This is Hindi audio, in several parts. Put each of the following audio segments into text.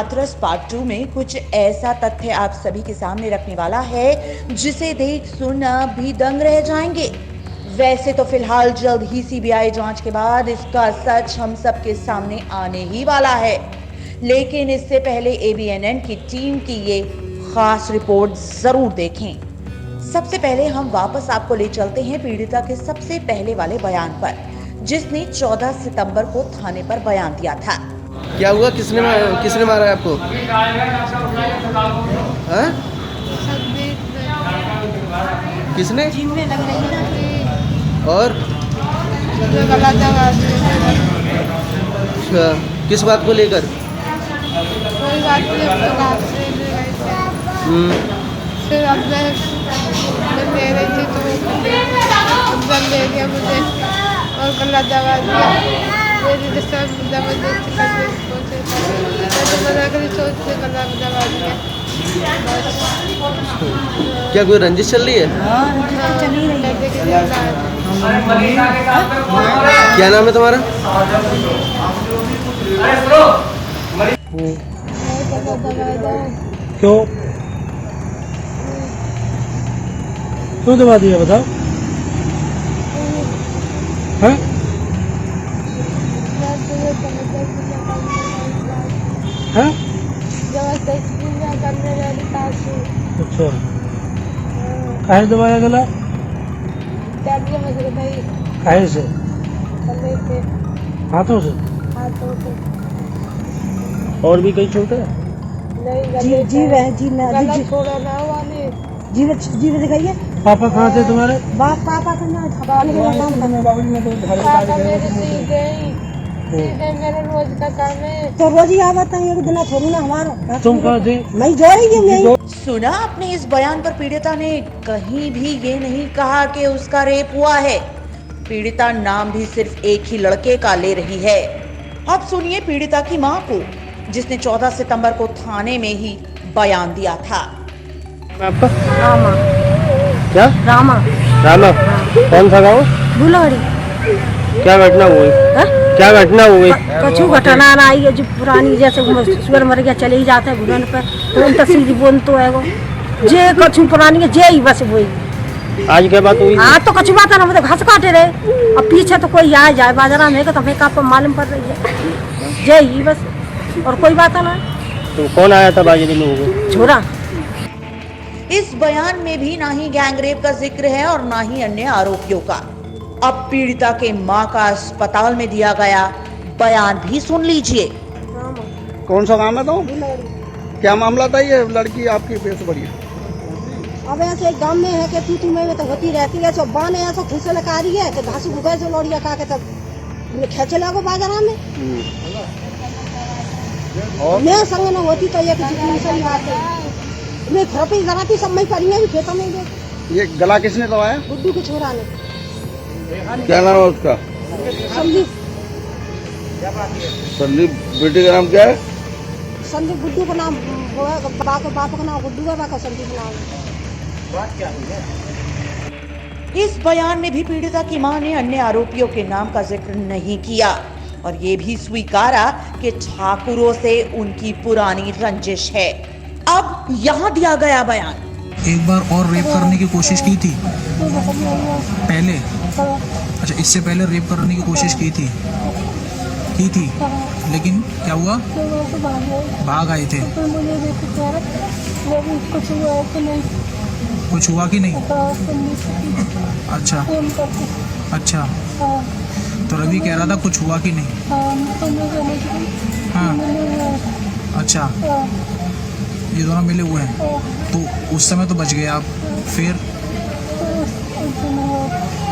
हाथरस पार्ट 2 में कुछ ऐसा तथ्य आप सभी के सामने रखने वाला है जिसे देख सुन भी दंग रह जाएंगे। वैसे तो फिलहाल जल्द ही सीबीआई जांच के बाद इसका सच हम सबके सामने आने ही वाला है, लेकिन इससे पहले एबीएनएन की टीम की ये खास रिपोर्ट जरूर देखें। सबसे पहले हम वापस आपको ले चलते हैं पीड़िता के सबसे पहले वाले बयान पर, जिसने 14 सितंबर को थाने पर बयान दिया था। क्या हुआ? किसने मारा है आपको? हाँ? किसने? और अच्छा, किस बात को लेकर? कोई बात नहीं, फिर अब मैं ले रही थी तो अंदर ले गया मुझे और गला दबा दिया। मेरी जबरदस्ती करके मना करी, सोच से गला दबा दिया। क्या कोई रंजिश चल रही है? क्या नाम है तुम्हारा? क्यों क्यों दबा दिया बताओ? हैं? हैं? अच्छा, काहे दबाया गला? काहे से? हाथों से? और भी कहीं चोट है? जीव दिखाइए। पापा कहाँ थे तुम्हारे? पापा का नाम मेरा रोज का काम है, तो रोज ही आवता है, एक दिन थोड़ी ना हमारा। तुम कहाँ थे? मैं जो रही हूँ। सुना आपने इस बयान पर पीड़िता ने कहीं भी ये नहीं कहा कि उसका रेप हुआ है। पीड़िता नाम भी सिर्फ एक ही लड़के का ले रही है। अब सुनिए पीड़िता की मां को, जिसने 14 सितंबर को थाने में ही बयान दिया था। आपका रामा। क्या? रामा। रामा। कौन सा गाँव? बुलहड़ी। क्या घटना हुई? क्या घटना हुई? कछु घटना ना आई है जो पुरानी, जैसे सुअर मर गया चले ही जाते हैं भूलन पर, तो उन तस्वीर बोल तो है वो जे कछु पुरानी है जे ही बस वही। आज क्या बात हुई? आज तो कछु बात है ना, मतलब घास काटे रहे, अब पीछे तो कोई आ जाए बाजारा में तो हमें का मालूम पड़ रही है जे ही बस, और कोई बात है ना। तो कौन आया था बाजरी में होगा? छोरा। इस बयान में भी ना ही गैंगरेप का जिक्र है और ना ही अन्य आरोपियों का। अब पीड़िता के मां का अस्पताल में दिया गया बयान भी सुन लीजिए। कौन सा काम है? तो क्या मामला था? ये लड़की आपकी पेश बढ़िया। अब ऐसे गांव में है कि तू में तो होती रहती है, सब बाने ऐसा खुशल का रही है कि घास उगाए से लौड़िया का के तब खेचे लगो बाजारा में। और मैं संग न होती तो ये सही बात है, मैं थेरेपी जराती सब मैं करी है खेतों में। ये गला किसने दबाया? गुड्डू के छोरा ने। क्या नाम है उसका? संदीप। संदीप। बेटे का नाम क्या है? संदीप। गुड्डू का नाम बाप का नाम गुड्डू है, बाका संदीप नाम है। इस बयान में भी पीड़िता की मां ने अन्य आरोपियों के नाम का जिक्र नहीं किया और ये भी स्वीकारा कि ठाकुरों से उनकी पुरानी रंजिश है। अब यहाँ दिया गया बयान। एक बार और रेप करने की कोशिश की थी पहले? अच्छा, इससे पहले रेप करने की कोशिश की थी लेकिन क्या हुआ? भाग आए थे। कुछ हुआ कि नहीं? अच्छा अच्छा, तो रवि कह रहा था कुछ हुआ कि नहीं? हाँ, अच्छा, ये दोनों मिले हुए हैं, तो उस समय तो बच गए आप। फिर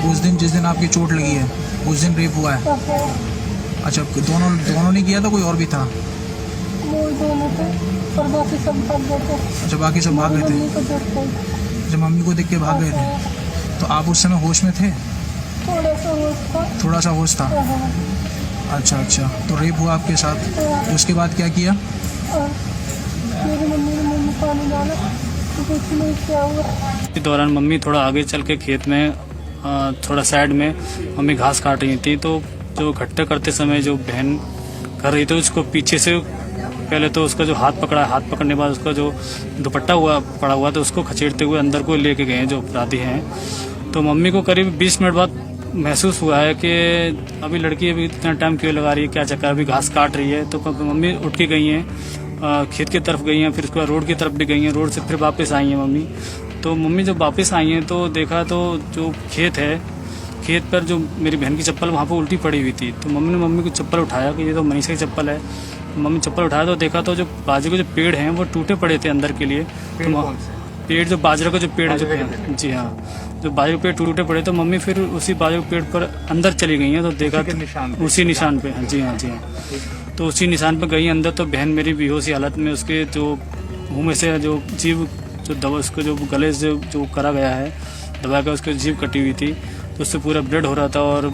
उस दिन जिस दिन आपकी चोट लगी है उस दिन रेप हुआ है? अच्छा, दोनों ने किया था, कोई और भी था? अच्छा, बाकी सब भाग गए थे। जब मम्मी को देख के भाग गए थे, तो आप उस समय होश में थे? थोड़ा सा होश था। अच्छा अच्छा, तो रेप हुआ आपके साथ, उसके बाद क्या किया? इस दौरान मम्मी थोड़ा आगे चल के खेत में थोड़ा साइड में मम्मी घास काट रही थी, तो जो इकट्ठा करते समय जो बहन कर रही थी उसको पीछे से पहले तो उसका जो हाथ पकड़ा, हाथ पकड़ने के बाद उसका जो दुपट्टा पड़ा हुआ था उसको खचेड़ते हुए अंदर को लेके गए जो अपराधी हैं। तो मम्मी को करीब 20 मिनट बाद महसूस हुआ है कि अभी लड़की अभी इतना टाइम क्यों लगा रही है, क्या चक्कर, अभी घास काट रही है। तो मम्मी उठ के गई हैं, खेत की तरफ गई हैं, फिर उसके बाद रोड की तरफ भी गई हैं, रोड से फिर वापस आई हैं मम्मी। तो मम्मी जब वापस आई हैं तो देखा तो जो खेत है, खेत पर जो मेरी बहन की चप्पल वहाँ पर उल्टी पड़ी हुई थी। तो मम्मी ने मम्मी को चप्पल उठाया कि ये तो मनीषा की चप्पल है। मम्मी चप्पल उठाया तो देखा तो जो बाजरे के जो पेड़ हैं वो टूटे पड़े थे अंदर के लिए। तो पेड़ जो बाजरे का जो पेड़ है जो, जी हाँ, जो बाजरे के पेड़ टूटे पड़े तो मम्मी फिर उसी बाजरे के पेड़ पर अंदर चली गई हैं। तो देखा तो उसी निशान पे, जी हाँ, जी हाँ, तो उसी निशान पे गई अंदर। तो बहन मेरी बेहोशी हालत में उसके जो मुँह में से जो जीभ जो दवा उसको जो गले से जो करा गया है दबा कर उसकी जीभ कटी हुई थी, तो उससे पूरा ब्लड हो रहा था। और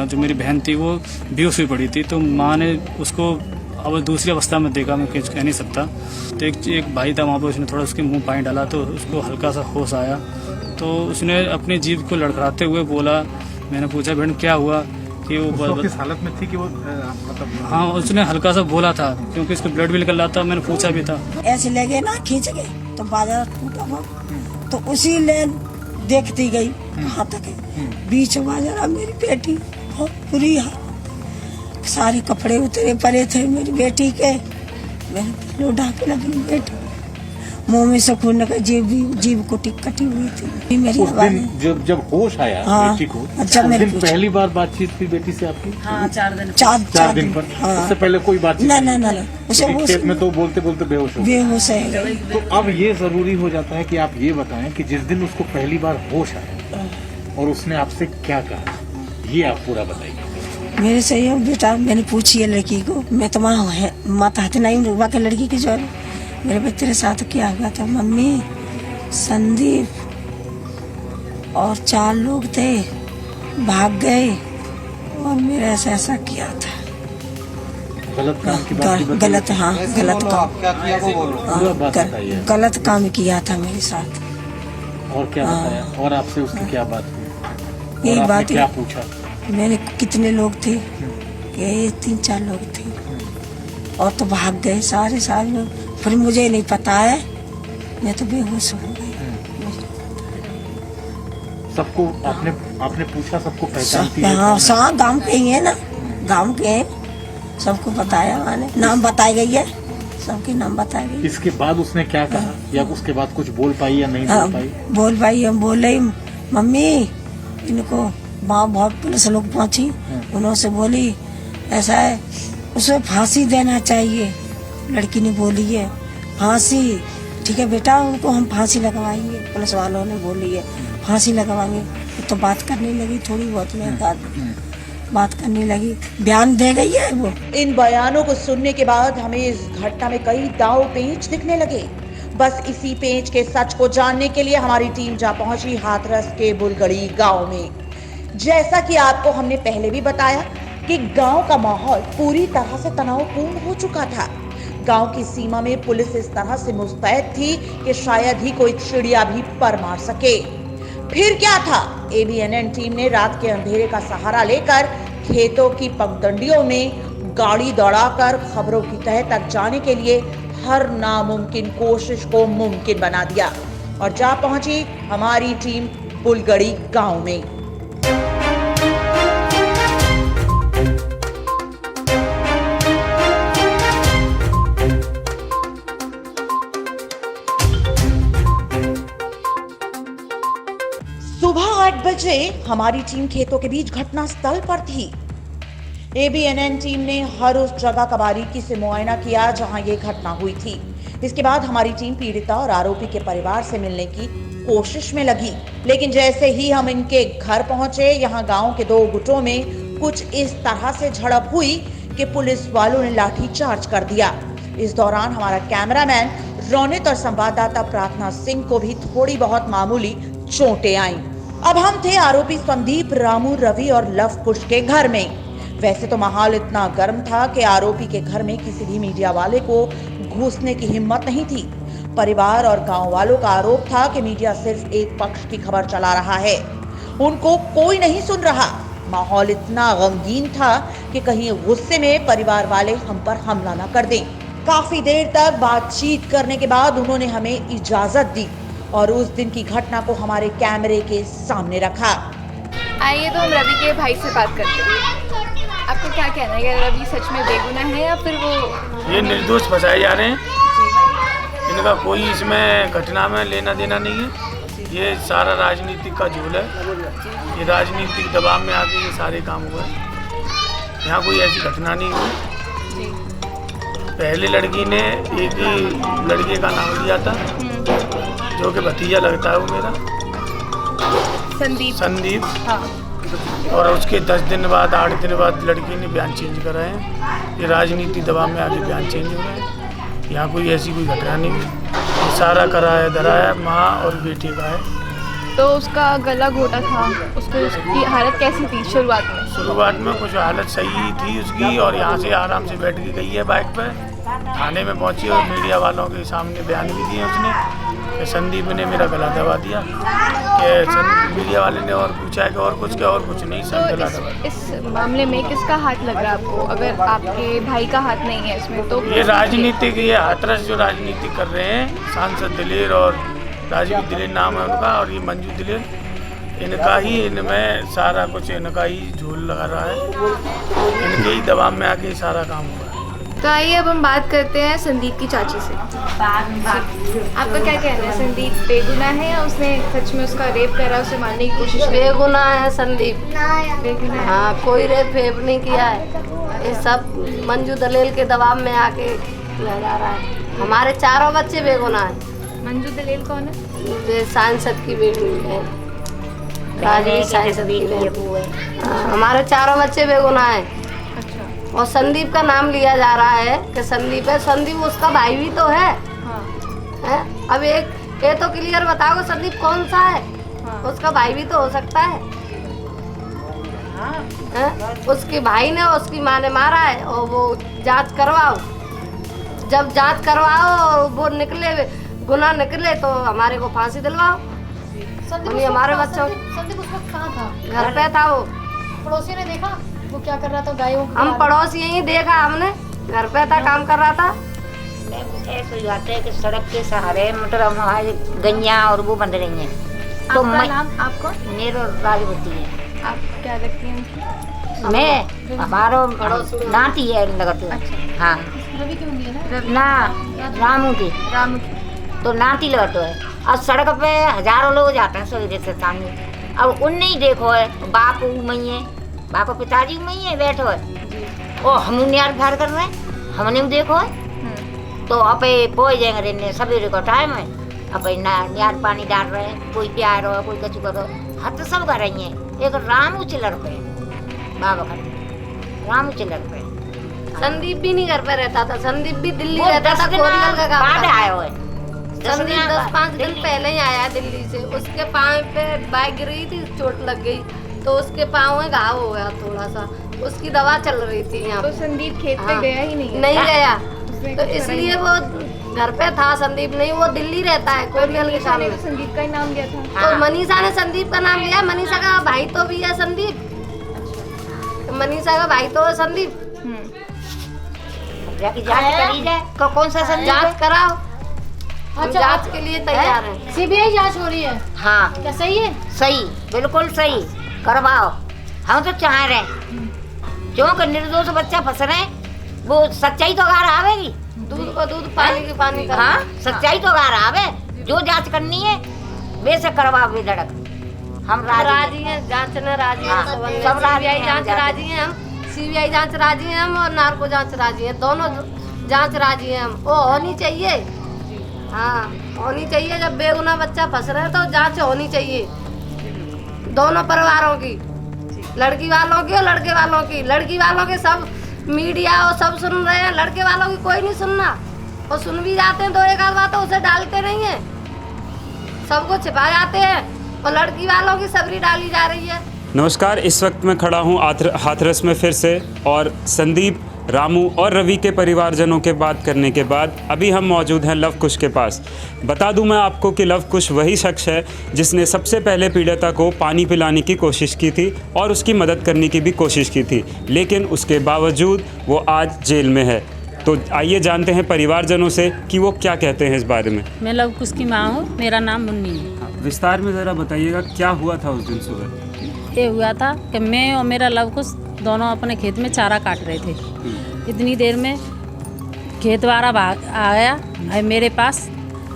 जो मेरी बहन थी वो बेहोश हुई पड़ी थी। तो माँ ने उसको अब दूसरी अवस्था में देखा, मैं कुछ कह नहीं सकता। तो एक भाई था वहाँ पर, उसने थोड़ा उसके मुंह पानी डाला तो उसको हल्का सा होश आया। तो उसने अपनी जीभ को लड़खड़ाते हुए बोला, मैंने पूछा बहन क्या हुआ, कि वो किस हालत में थी कि वो मतलब। हाँ, उसने हल्का सा बोला था क्योंकि उसको ब्लड भी निकल रहा था। मैंने पूछा भी था, ऐसे लगे ना खींच गए तो बाजार टूटा हुआ, तो उसी ले देखती गई कहाँ तक है, बीच बाजार मेरी बेटी बहुत बुरी हालत, सारे कपड़े उतरे पड़े थे मेरी बेटी के। मैंने लो ढाके लगी बेटी, मुंह में से खून का जीभ को कटी हुई थी मेरी। उस दिन जब होश आया बेटी को, जब मेरी पहली बार बातचीत हुई बेटी से आपकी? हाँ, 4 दिन पर। हाँ। उससे पहले कोई बातचीत ना उसे खेत में तो बोलते बोलते बेहोश है। तो अब ये जरूरी हो जाता है कि आप ये बताएं कि जिस दिन उसको पहली बार होश आया और उसने आपसे क्या कहा, ये आप पूरा बताइए। मेरे से ये बेटा, मैंने पूछी है लड़की को, मैं तो माता हाथ नहीं रुआ के लड़की की जो मेरे बच्चे तेरे साथ क्या हुआ था। मम्मी, संदीप और 4 लोग थे, भाग गए और मेरे ऐसा किया था। गलत काम की बात गलत, हाँ गलत काम, गलत काम किया था मेरे साथ। और क्या बताया, और आपसे उसकी क्या बात हुई? यही बात, क्या पूछा? मैंने कितने लोग थे, ये 3-4 लोग थे और तो भाग गए सारे लोग। फिर मुझे नहीं पता है, मैं तो बेहोश हो गई। सबको आपने पूछा, सबको पहचानती है? हाँ, गांव के ही है ना, गांव के हैं, सबको बताया, मैंने नाम बताई गई है, सबके नाम बताए गए। इसके बाद उसने क्या कहा, या उसके बाद कुछ बोल पाई या नहीं बोल पाई? बोल पाई, हम बोले मम्मी इनको वहाँ बहुत पुलिस लोग पहुंची, उन्होंने बोली ऐसा है, उसे फांसी देना चाहिए। लड़की ने बोली है फांसी, ठीक है बेटा, उनको हम फांसी लगवाएंगे, पुलिस वालों ने बोली है फांसी लगवाएंगे। तो बात करने लगी थोड़ी बहुत, में बात करने लगी, बयान दे गई है वो। इन बयानों को सुनने के बाद हमें इस घटना में कई दांव पेंच दिखने लगे। बस इसी पेंच के सच को जानने के लिए हमारी टीम जा पहुंची हाथरस के बुलगड़ी गांव में। जैसा कि आपको हमने पहले भी बताया कि गांव का माहौल पूरी तरह से तनावपूर्ण हो चुका था। गांव की सीमा में पुलिस इस तरह से मुस्तैद थी कि शायद ही कोई चिड़िया भी पर मार सके। फिर क्या था, ABNN टीम ने रात के अंधेरे का सहारा लेकर खेतों की पगडंडियों में गाड़ी दौड़ाकर खबरों की तह तक जाने के लिए हर नामुमकिन कोशिश को मुमकिन बना दिया और जा पहुंची हमारी टीम बुलगड़ी गांव में। सुबह 8 बजे हमारी टीम खेतों के बीच घटना स्थल पर थी। ABNN टीम ने हर उस जगह का बारीकी से मुआयना किया जहां ये घटना हुई थी। इसके बाद हमारी टीम पीड़िता और आरोपी के परिवार से मिलने की कोशिश में लगी, लेकिन जैसे ही हम इनके घर पहुंचे, यहाँ गांव के 2 गुटों में कुछ इस तरह से झड़प हुई कि पुलिस वालों ने लाठीचार्ज कर दिया। इस दौरान हमारा कैमरामैन रोनित और संवाददाता प्रार्थना सिंह को भी थोड़ी बहुत मामूली चोटें आईं। अब हम थे आरोपी संदीप, रामू, रवि और लव कुश के घर में। वैसे तो माहौल इतना गर्म था कि आरोपी के घर में किसी भी मीडिया वाले को घुसने की हिम्मत नहीं थी। परिवार और गांव वालों का आरोप था कि मीडिया सिर्फ एक पक्ष की खबर चला रहा है, उनको कोई नहीं सुन रहा। माहौल इतना गमगीन था कि कहीं गुस्से में परिवार वाले हम पर हमला न कर दें। काफी देर तक बातचीत करने के बाद उन्होंने हमें इजाजत दी और उस दिन की घटना को हमारे कैमरे के सामने रखा। आइए तो हम रवि के भाई से बात करते हैं। आपको क्या कहना है कि रवि सच में बेगुनाह है या फिर वो ये निर्दोष फंसाए जा रहे हैं? इनका कोई इसमें घटना में लेना देना नहीं है। ये सारा राजनीतिक का झोल है। ये राजनीतिक दबाव में आके ये सारे काम हुए। यहाँ कोई ऐसी घटना नहीं हुई। पहले लड़की ने एक ही लड़के का नाम लिया था जो कि भतीजा लगता है वो मेरा, संदीप। हाँ। और उसके 10 दिन बाद 8 दिन बाद लड़की ने बयान चेंज करा है। ये राजनीतिक दबाव में आके बयान चेंज हो रहा है। यहाँ कोई ऐसी कोई घटना नहीं हुई। सारा कराया धराया माँ और बेटे का है। तो उसका गला घोटा था, उसकी हालत कैसी थी शुरुआत में? शुरुआत में कुछ हालत सही थी उसकी, और यहाँ से आराम से बैठ के गई है बाइक पर। थाने में पहुंची और मीडिया वालों के सामने बयान भी दिए उसने कि संदीप ने मेरा गला दबा दिया। कि मीडिया वाले ने और पूछा है कि और कुछ क्या, और कुछ नहीं, सर गला दबा। इस मामले में किसका हाथ लग रहा है आपको? अगर आपके भाई का हाथ नहीं है इसमें तो ये राजनीतिक, ये हाथरस जो राजनीति कर रहे हैं, सांसद दिलेर और राजीव दिलेर नाम है उनका, और ये मंजू दिलेर, इनका ही, इनमें सारा कुछ इनका ही झोल लगा रहा है। इनके ही दबाव में आके सारा काम हुआ है। तो आइए अब हम बात करते हैं संदीप की चाची से। आपका क्या कहना है, संदीप बेगुनाह है या उसने सच में उसका रेप करा, उसे मारने की कोशिश? बेगुनाह है संदीप। बेगुनाह है। हाँ, कोई रेप नहीं किया है। ये सब मंजू दलेल के दबाव में आके किया जा रहा है। हमारे चारों बच्चे बेगुनाह हैं। मंजू दलेल कौन है? ये सांसद की बेटी है, राजीव सांसद की बेटी है। हमारे चारों बच्चे बेगुनाह हैं। अच्छा। और संदीप का नाम लिया जा रहा है कि संदीप है। संदीप उसका भाई भी तो है। हाँ। है? अब एक ये तो क्लियर बताओ संदीप कौन सा है? हाँ। उसका भाई भी तो हो सकता है। उसके भाई ने उसकी माँ ने मारा है, और वो जांच करवाओ। जब जांच करवाओ वो निकले, गुनाह निकले, तो हमारे को फांसी दिलवाओ। हमारे बच्चों संदीप उस वक्त कहाँ था? घर पे था वो। पड़ोसी ने देखा वो क्या कर रहा था? गायों को हम पड़ोसी यही देखा, हमने घर पे था, काम कर रहा था। ऐसे ही बात है कि सड़क के सहारे मतलब हमारी गैया और वो बंद रही हैं। तो आपको मेरो राजवती है। आप क्या लगती हैं? मैं हमारो नाती है लगती है। अच्छा। हाँ। रवि की मम्मी है ना, रामू की तो नाती लगतो है। अब सड़क पे हजारों लोग जाते हैं सवेरे से सामने। अब उनने ही देखो है बाप मई है, बाप पिताजी मई है बैठो है, और हम न्यार फार कर रहे हैं, हमने देखो है। तो अपे पोए जाएंगे रहने, सवेरे का टाइम है, अपे न्यार पानी डाल रहे हैं, कोई प्यार हो कोई कचू करो, हाथ सब कर रही है। एक रामू चिल्लर पे बाबा का रामू चिल्लर पे। संदीप भी नहीं घर पे रहता था, संदीप भी दिल्ली रहता था, कोरियल का काम बाद आया हुआ है। संदीप 10-5 दिन पहले ही आया दिल्ली से। उसके पाँव पे बाइक गिरी थी, चोट लग गई, तो उसके पाँव में घाव हो गया थोड़ा सा, उसकी दवा चल रही थी यहाँ। तो संदीप खेत पे गया ही नहीं? नहीं गया, तो इसलिए वो घर पे था। संदीप नहीं, वो दिल्ली रहता है कोरियल के सामने। तो संदीप का ही नाम लिया था। तो मनीषा ने संदीप का नाम लिया। मनीषा का भाई तो भी है संदीप। मनीषा का भाई तो है संदीप। जांच करी जाए, कौन सा संदीप? जांच कराओ। अच्छा, जांच के लिए तैयार है। सीबीआई जांच हो रही है। हाँ। क्या सही है? सही, बिल्कुल सही, करवाओ। हम तो चाह रहे क्योंकि निर्दोष बच्चा फंस रहे, वो सच्चाई तो गार आवेगी। दूध को दूध, पानी की पानी। हाँ, सच्चाई तो गार आवे। जो जांच करनी है बेशक करवाओ बेधड़क। हम राजी हैं, जांचने राजी हैं। सब सीबीआई जांच राजी हैं हम, सीबीआई जांच राजी हैं हम, और नार्को जांच राजी हैं। दोनों जांच राजी हैं हम। वो होनी चाहिए। हाँ, होनी चाहिए। जब बेगुनाह बच्चा फंस रहा है तो जांच होनी चाहिए दोनों परिवारों की, लड़की वालों की और लड़के वालों की। लड़की वालों के सब मीडिया और सब सुन रहे हैं, लड़के वालों की कोई नहीं सुनना। और सुन भी जाते हैं तो एक आध बात तो उसे डालते नहीं है, सबको छिपा जाते हैं, और लड़की वालों की सबरी डाली जा रही है। नमस्कार, इस वक्त मैं खड़ा हूँ हाथरस में फिर से, और संदीप, रामू और रवि के परिवारजनों के बात करने के बाद अभी हम मौजूद हैं लव कुश के पास। बता दूं मैं आपको कि लव कुश वही शख्स है जिसने सबसे पहले पीड़िता को पानी पिलाने की कोशिश की थी और उसकी मदद करने की भी कोशिश की थी, लेकिन उसके बावजूद वो आज जेल में है। तो आइए जानते हैं परिवारजनों से कि वो क्या कहते हैं इस बारे में। मैं लव कुश की माँ हूँ, मेरा नाम मुन्नी है। विस्तार में ज़रा बताइएगा क्या हुआ था उस दिन सुबह। ये हुआ था कि मैं और मेरा लव कुश दोनों अपने खेत में चारा काट रहे थे। इतनी देर में खेत वाला भाग आ गया है मेरे पास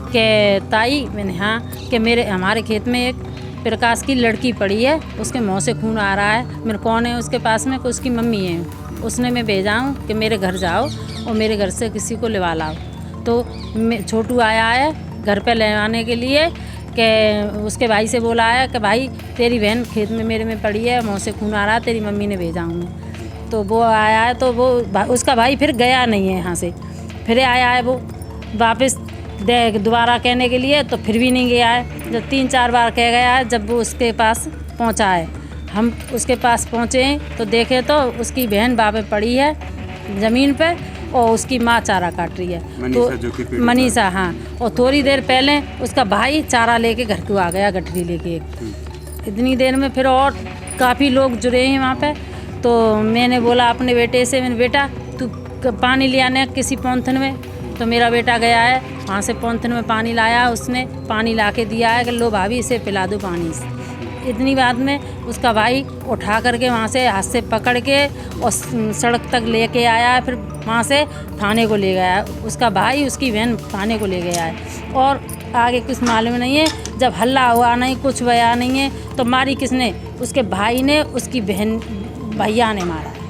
कि ताई, मैंने हाँ, कि हमारे खेत में एक प्रकाश की लड़की पड़ी है, उसके मुँह से खून आ रहा है। मेरे कौन है उसके पास में, उसकी मम्मी है। उसने मैं भेजा हूँ कि मेरे घर जाओ और मेरे घर से किसी को लेवा लाओ। तो छोटू आया है घर पे ले आने के लिए कि उसके भाई से बोला है कि भाई तेरी बहन खेत में मेरे में पड़ी है, मुँह से खून आ रहा है, तेरी मम्मी ने भेजा हूँ। तो वो आया है, तो वो उसका भाई फिर गया नहीं है यहाँ से, फिर आया है वो वापस दोबारा कहने के लिए, तो फिर भी नहीं गया है। जब 3-4 बार कह गया है, जब वो उसके पास पहुँचा है, हम उसके पास पहुँचे तो देखे तो उसकी बहन बाबे पड़ी है ज़मीन पे और उसकी माँ चारा काट रही है। तो मनीषा, हाँ। और थोड़ी देर पहले उसका भाई चारा लेके घर को आ गया, गठरी लेके। इतनी देर में फिर और काफ़ी लोग जुड़े हैं वहाँ पे। तो मैंने बोला अपने बेटे से, मैंने बेटा तू पानी ले आने किसी पॉन्थन में। तो मेरा बेटा गया है वहाँ से पॉन्थन में पानी लाया, उसने पानी ला के दिया है कि लो भाभी इसे पिला दो पानी से। इतनी बात में उसका भाई उठा करके वहाँ से हाथ से पकड़ के और सड़क तक लेके आया है, फिर वहाँ से थाने को ले गया है। उसका भाई उसकी बहन थाने को ले गया है और आगे कुछ मालूम नहीं है। जब हल्ला हुआ नहीं, कुछ बया नहीं है, तो मारी किसने? उसके भाई ने, उसकी बहन भैया ने मारा है,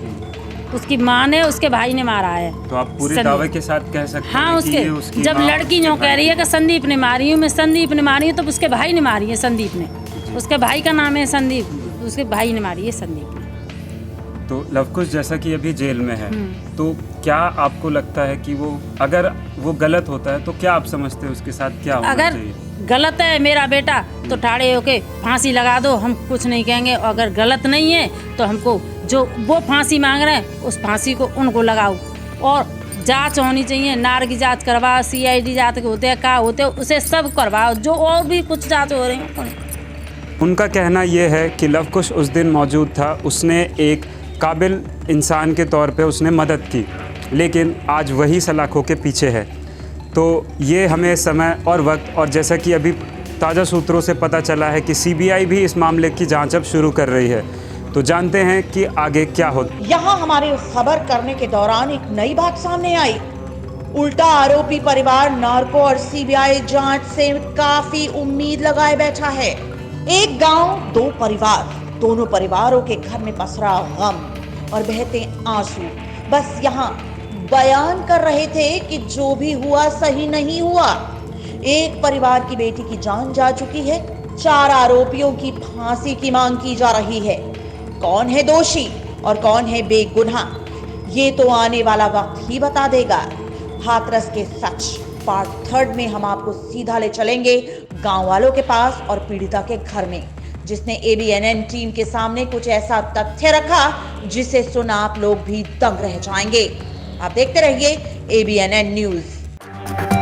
उसकी माँ ने, उसके भाई ने मारा है। तो आप पूरे दावे के साथ कह सकते हैं हाँ, कि उसके जब लड़की यूँ कह रही है कि संदीप ने मारी हूँ, मैं संदीप ने मारी हूँ, तो उसके भाई ने मारी है संदीप ने। उसके भाई का नाम है संदीप, उसके भाई ने मारी है संदीप ने। तो लवकुश जैसा कि अभी जेल में है, तो क्या आपको लगता है कि वो अगर वो गलत होता है तो क्या आप समझते हैं उसके साथ क्या होना अगर चाहिए? गलत है मेरा बेटा तो ठाड़े होके फांसी लगा दो, हम कुछ नहीं कहेंगे। और अगर गलत नहीं है तो हमको जो वो फांसी मांग रहे हैं उस फांसी को उनको लगाओ। और जांच होनी चाहिए, नार की जांच करवाओ, CID जांच होते हैं, क्या होते हैं, उसे सब करवाओ, जो और भी कुछ जांच हो रही है। उनका कहना ये है कि लवकुश उस दिन मौजूद था, उसने एक काबिल इंसान के तौर पे उसने मदद की, लेकिन आज वही सलाखों के पीछे है। तो ये हमें समय और वक्त, और जैसा कि अभी ताज़ा सूत्रों से पता चला है कि CBI भी इस मामले की जांच अब शुरू कर रही है। तो जानते हैं कि आगे क्या होता। यहाँ हमारे खबर करने के दौरान एक नई बात सामने आई। उल्टा आरोपी परिवार नार्को और CBI जांच से काफी उम्मीद लगाए बैठा है। एक गांव, 2 परिवार, दोनों परिवारों के घर में पसरा गम और बहते आंसू बस यहाँ बयान कर रहे थे कि जो भी हुआ सही नहीं हुआ। एक परिवार की बेटी की जान जा चुकी है, 4 आरोपियों की फांसी की मांग की जा रही है। कौन है दोषी और कौन है बेगुनाह, ये तो आने वाला वक्त ही बता देगा। हाथरस के सच पार्ट 3 में हम आपको सीधा ले चलेंगे गांव वालों के पास और पीड़िता के घर में, जिसने ABNN टीम के सामने कुछ ऐसा तथ्य रखा जिसे सुन आप लोग भी दंग रह जाएंगे। आप देखते रहिए ABNN न्यूज।